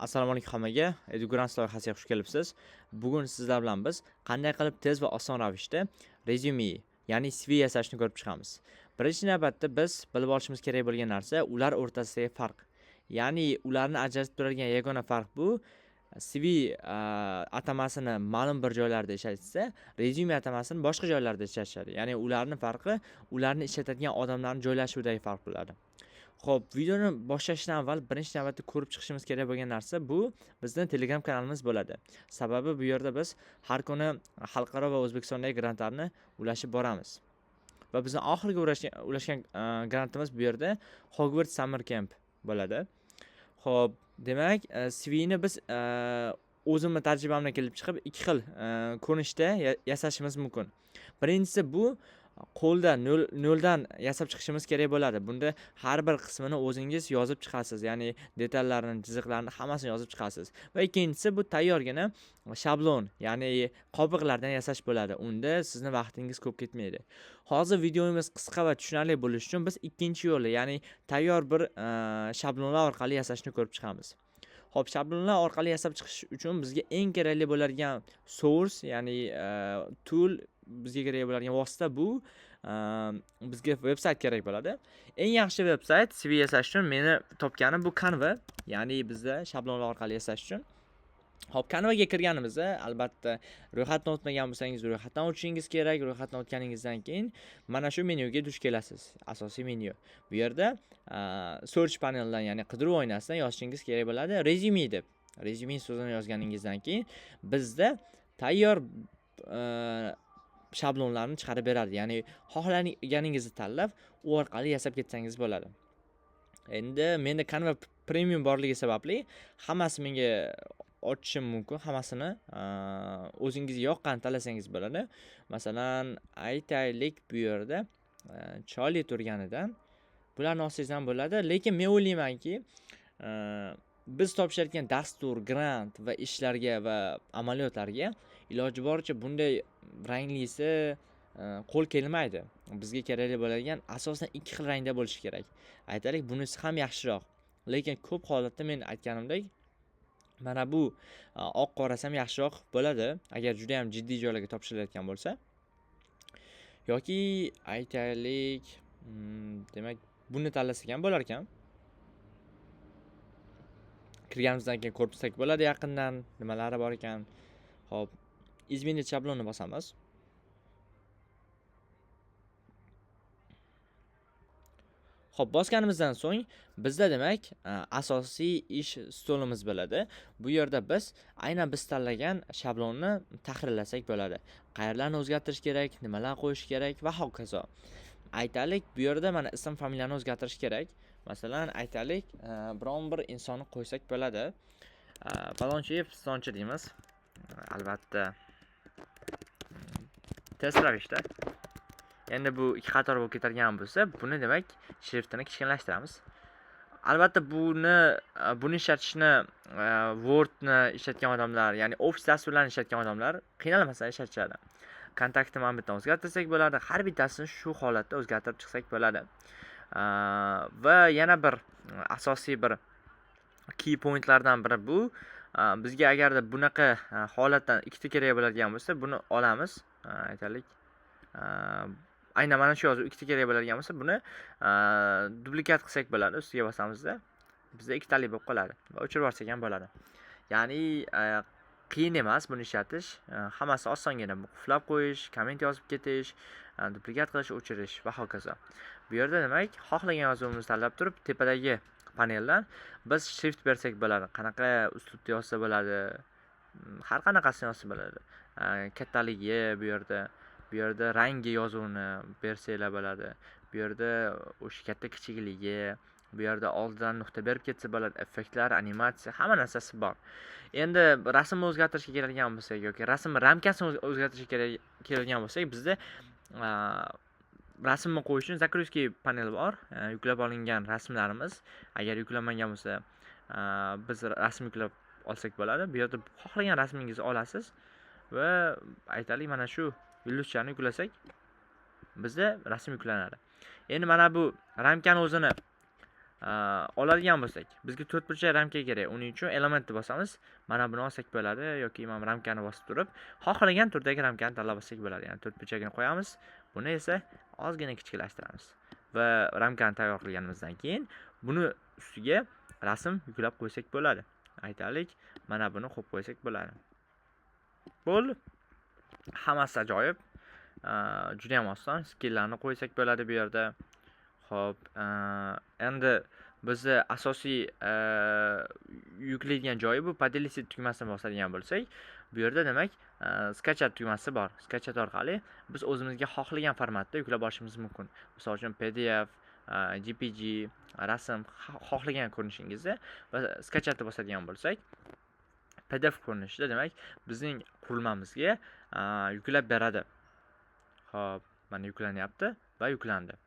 Assalomu alaykum hammaga. Edugrants loyihasiga xush kelibsiz. Bugun sizlar bilan biz qanday qilib tez va oson ravishda rezyume, ya'ni CV yasashni ko'rib chiqamiz. Birinchi navbatda biz bilib olishimiz kerak bo'lgan narsa ular o'rtasidagi farq. Ya'ni ularni ajratib turadigan yagona farq bu CV atamasini ma'lum bir joylarda ishlatsa, rezyume atamasini boshqa joylarda ishlatishadi. Ya'ni ularning farqi ularni ishlatadigan odamlarning joylashuvidagi farq bo'ladi. Xo'p, videoni boshlashdan avval birinchi navbatda ko'rib chiqishimiz kerak bo'lgan narsa bu bizning Telegram kanalimiz bo'ladi. Sababi bu yerda biz har kuni xalqaro va O'zbekistondagi grantlarni ulashib boramiz. Va bizning oxirgi ulashgan grantimiz bu yerda Hogwarts Summer Camp bo'ladi. Xo'p, demak, CVni biz o'zimning tajribamdan kelib chiqib ikki xil ko'rinishda yasashimiz mumkin. Birinchisi bu qo'lda noldan yasab chiqishimiz kerak bo'ladi. Bunda har bir qismini o'zingiz yozib chiqasiz, ya'ni detallarni, chiziqlarni hammasini yozib chiqasiz. Va ikkinchisi bu tayyorgina shablon, ya'ni qobiqlardan yasash bo'ladi. Unda sizning vaqtingiz ko'p ketmaydi. Hozir videomiz qisqa va tushunarli bo'lishi uchun biz ikkinchi yo'lni, ya'ni tayyor bir shablonlar orqali yasashni ko'rib chiqamiz. Xo'p, shablonlar orqali yasab chiqish uchun bizga eng kerakli bo'ladigan source, ya'ni tool, bizga kerak bo'ladigan vosita bu bizga veb-sayt kerak bo'ladi. Eng yaxshi veb-sayt CV yasash uchun meni topganim bu Canva, ya'ni bizda shablonlar orqali yasash uchun. Xo'p, Canvaga kirganimizda albatta ro'yxatdan o'tmagan bo'lsangiz ro'yxatdan o'tishingiz kerak. Ro'yxatdan o'tganingizdan keyin mana shu menyuga duch kelasiz. Asosiy menyu. Bu yerda search paneldan, ya'ni qidiruv oynasidan yozishingiz kerak bo'ladi resume deb. Resume so'zini yozganingizdan keyin bizda tayyor shablonlarni chiqarib beradi. Ya'ni xohlaganingizni tanlab, u orqali yasab ketsangiz bo'ladi. Endi menda Canva Premium borligi sababli hammasi menga ochishim mumkin. Hammasini o'zingiz yoqqan tanlasangiz bo'ladi. Masalan, aytaylik bu yerda Charlie turganidan bularni olsangiz ham bo'ladi, lekin men o'ylaymanki, biz topshirayotgan dastur, grant va ishlarga va amaliyotlarga iloji boricha bunday ranglisi qo'l kelmaydi. Bizga kerakli bo'ladigan asosan ikki xil rangda bo'lishi kerak. Aytaylik, bunisi ham yaxshiroq. Lekin ko'p holatda men aytganimdek, mana bu oq qorasi ham yaxshiroq bo'ladi, agar juda ham jiddiy joylarga topshirilayotgan bo'lsa. Yoki aytaylik, demak, buni tanlasak ham bo'lar ekan. Kirganimizdan keyin ko'rib chiqsak bo'ladi yaqindan nimalari bor ekan. Xo'p, izmenit shablonni bosamiz. Xo'p, bosganimizdan so'ng bizda demak asosiy ish stolimiz bo'ladi. Bu yerda biz aynan biz tanlagan shablonni tahrirlasak bo'ladi. Qayerlarni o'zgartirish kerak, nimalar qo'yish kerak va hokazo. Aytaylik, bu yerda mana ism familiyani o'zgartirish kerak. Masalan, aytaylik, biron bir insonni qo'ysak bo'ladi. Palonchiyev Pistonchi deymiz. Albatta tez ravishda. Endi bu ikki qator bo'lib ketargan bo'lsa, buni demak shriftini kichkinlashtiramiz. Albatta buni ishlatishni Wordni ishlatgan odamlar, ya'ni Office dasturlarini ishlatgan odamlar qiynalmasdan ishlatishadi. Kontaktni mana bu yerdan o'zgartirsak bo'ladi. Har bittasini shu holatda o'zgartirib chiqsak bo'ladi. Va yana bir asosiy bir key pointlardan biri bu, bizga agarda bunaqa holatdan ikkita kerak bo'ladigan bo'lsa, buni olamiz. Aytaylik, aynan mana shu yozuv ikkita kerak bo'ladigan bo'lsa, buni duplikat qilsak bo'ladi. Ustiga bosamizda bizda ikkitalik bo'lib qoladi va o'chirib yuborsak ham bo'ladi. Ya'ni qiyin emas buni ishlatish. Hammasi osongina. Qulflab qo'yish, komment yozib ketish, duplikat qilish, o'chirish va hokazo. Bu yerda demak, xohlagan yozuvimizni tanlab turib, tepadagi paneldan biz shrift bersak bo'ladi. Qanaqa uslubda yozsa bo'ladi, har qanaqasini yozsa bo'ladi. Kattaligi bu yerda rangi yozuvni bersanglar bo'ladi. Bu yerda o'sha katta kichikligi, bu yerda oldidan nuqta berib ketsa bo'ladi. Effektlar, animatsiya, hamma narsasi bor. Endi rasmni o'zgartirishga keladigan bo'lsak yoki rasm ramkasini o'zgartirishga keladigan bo'lsak, bizda rasmni qo'yish uchun загрузки paneli bor. Yuklab olingan rasmlarimiz, agar yuklanmagan bo'lsa, biz rasm yuklab olsak bo'ladi. Bu yerda xohlagan rasmingizni olasiz va aytaylik, mana shu yulduzchani yuklasak, bizda rasm yuklanadi. Endi mana bu ramkani o'zini oladigan bo'lsak, bizga 4 burchak ramka kerak. Uning uchun elementni bosamiz. Mana buni olsak bo'ladi yoki mana ramkani bosib turib, xohlagan turdagi ramkani tanlab olsak bo'ladi. Ya'ni 4 burchagini qo'yamiz. Buni esa ozgina kichiklantiramiz. Va ramkani tayyor qilganimizdan keyin buni ustiga rasm yuklab qo'ysak bo'ladi. Aytaylik, mana buni qo'yib qo'ysak bo'ladi. Bo'ldi. Hammasi ajoyib. Juda ham oson. Skilllarni qo'ysak bo'ladi bu yerda. Xo'p, endi bizni asosiy yuklaydigan joyi bu поделить tugmasini bosadigan bo'lsak, bu yerda demak, skachat tugmasi bor. Skachat orqali biz o'zimizga xohlagan formatda yuklab olishimiz mumkin. Misol uchun PDF, JPG, rasm xohlagan ko'rinishingizda va skachatni bosadigan bo'lsak, PDF ko'rinishida demak, bizning qurilmamizga yuklab beradi. Xo'p, mana yuklanyapti va yuklandi.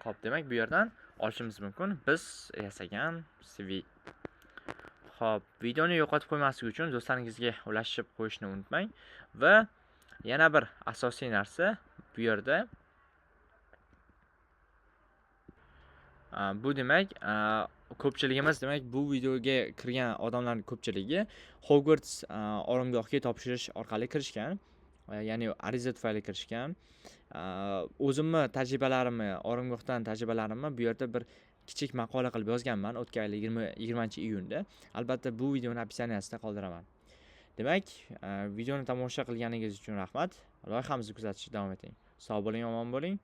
Xo'p, demak bu yerdan olishimiz mumkin biz yasagan CV. Xo'p, videoni yo'qotib qo'ymaslik uchun do'stlaringizga ulashib qo'yishni unutmang va yana bir asosiy narsa bu yerda bu demak ko'pchiligimiz demak bu videoga kirgan odamlarning ko'pchiligi Hogwarts oromgohga topshirish orqali kirishgan. Ya'ni ariza tufayli kirishgan. O'zimni tajribalarimni, oromgohdan tajribalarimni bu yerda bir kichik maqola qilib yozganman o'tgan yil 20-iyunda. Albatta bu videoni opsiyasida qoldiraman. Demak, videoni tomosha qilganingiz uchun rahmat. Loyihamizni kuzatishda davom eting. Sog' bo'ling, omon bo'ling.